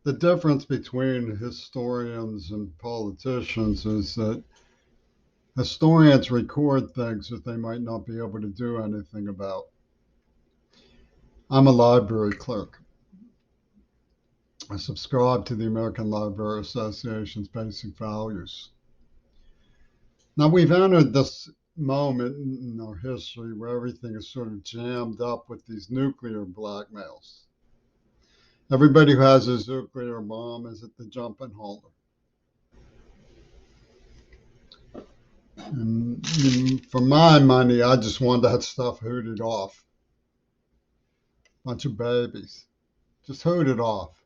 The difference between historians and politicians is that historians record things that they might not be able to do anything about. I'm a library clerk. I subscribe to the American Library Association's basic values. Now, we've entered this moment in our history where everything is sort of jammed up with these nuclear blackmails. Everybody who has a nuclear bomb is at the jumping hole. And for my money, I just want that stuff hooted off. Bunch of babies. Just hoot it off.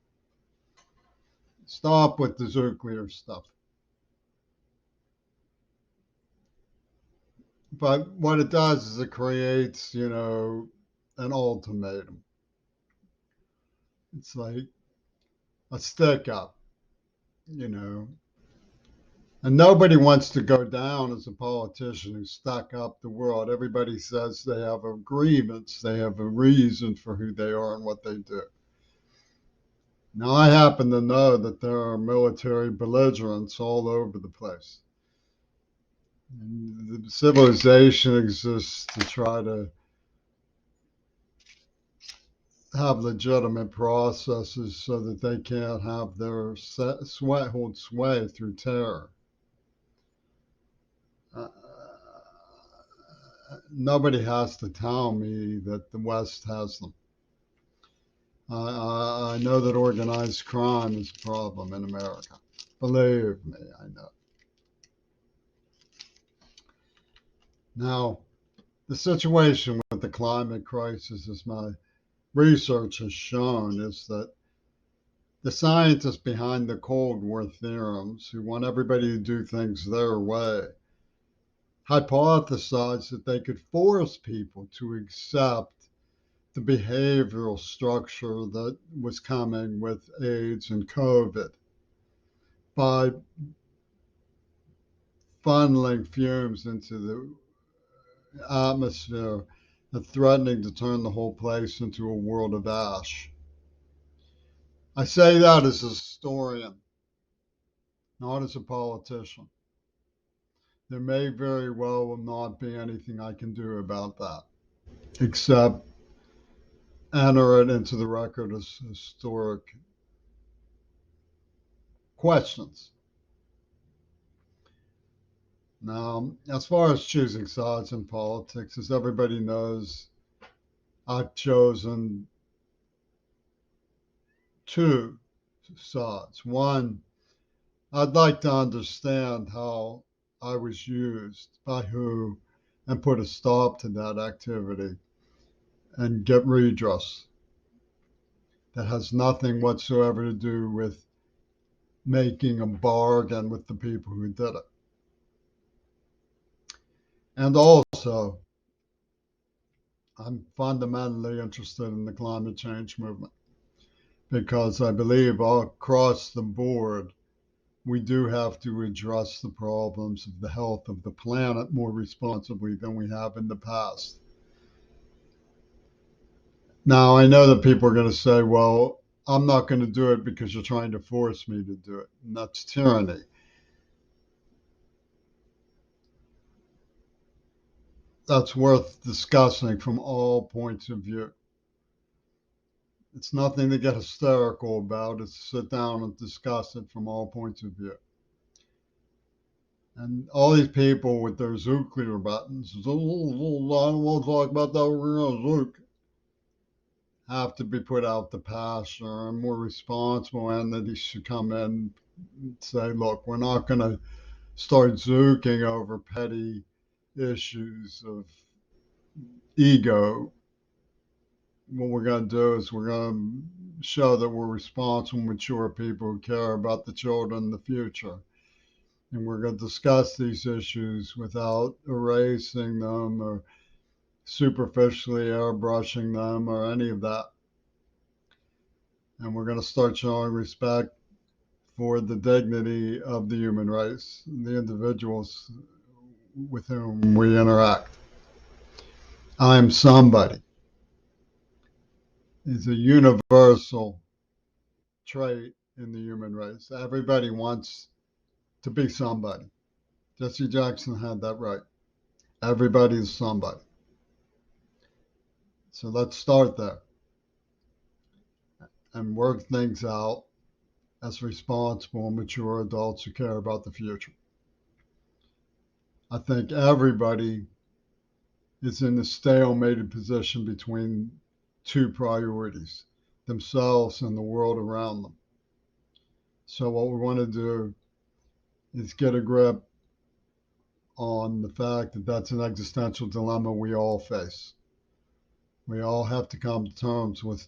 Stop with the nuclear stuff. But what it does is it creates, an ultimatum. It's like a stick up, you know. And nobody wants to go down as a politician who stuck up the world. Everybody says they have a grievance, they have a reason for who they are and what they do. Now, I happen to know that there are military belligerents all over the place. And the civilization exists to try to have legitimate processes so that they can't have their hold sway through terror. Uh, Nobody has to tell me that the West has them. I know that organized crime is a problem in America. Believe me, I know. Now, the situation with the climate crisis, as my research has shown, is that the scientists behind the Cold War theorems, who want everybody to do things their way, hypothesized that they could force people to accept the behavioral structure that was coming with AIDS and COVID by funneling fumes into the atmosphere and threatening to turn the whole place into a world of ash. I say that as a historian, not as a politician. There may very well not be anything I can do about that, except enter it into the record as historic questions. Now, as far as choosing sides in politics, as everybody knows, I've chosen two sides. One, I'd like to understand how I was used, by who, and put a stop to that activity and get redress. That has nothing whatsoever to do with making a bargain with the people who did it. And also, I'm fundamentally interested in the climate change movement because I believe all across the board, we do have to address the problems of the health of the planet more responsibly than we have in the past. Now, I know that people are going to say, well, I'm not going to do it because you're trying to force me to do it. And that's tyranny. That's worth discussing from all points of view. It's nothing to get hysterical about. It's to sit down and discuss it from all points of view. And all these people with their nuclear buttons, oh, I don't want to talk about that, we're going to Zook, have to be put out to pasture, and more responsible entities should come in and say, look, we're not going to start zooking over petty issues of ego. What we're going to do is we're going to show that we're responsible, mature people who care about the children in the future. And we're going to discuss these issues without erasing them or superficially airbrushing them or any of that. And we're going to start showing respect for the dignity of the human race, the individuals with whom we interact. I'm somebody is a universal trait in the human race. Everybody wants to be somebody. Jesse Jackson had that right. Everybody's somebody. So let's start there and work things out as responsible, mature adults who care about the future. I think everybody is in a stalemated position between two priorities, themselves and the world around them. So, what we want to do is get a grip on the fact that that's an existential dilemma we all face. We all have to come to terms with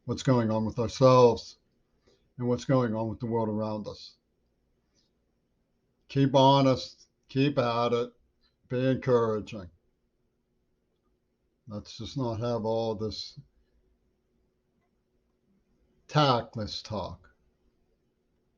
what's going on with ourselves and what's going on with the world around us. Keep honest, keep at it, be encouraging. Let's just not have all this tactless talk.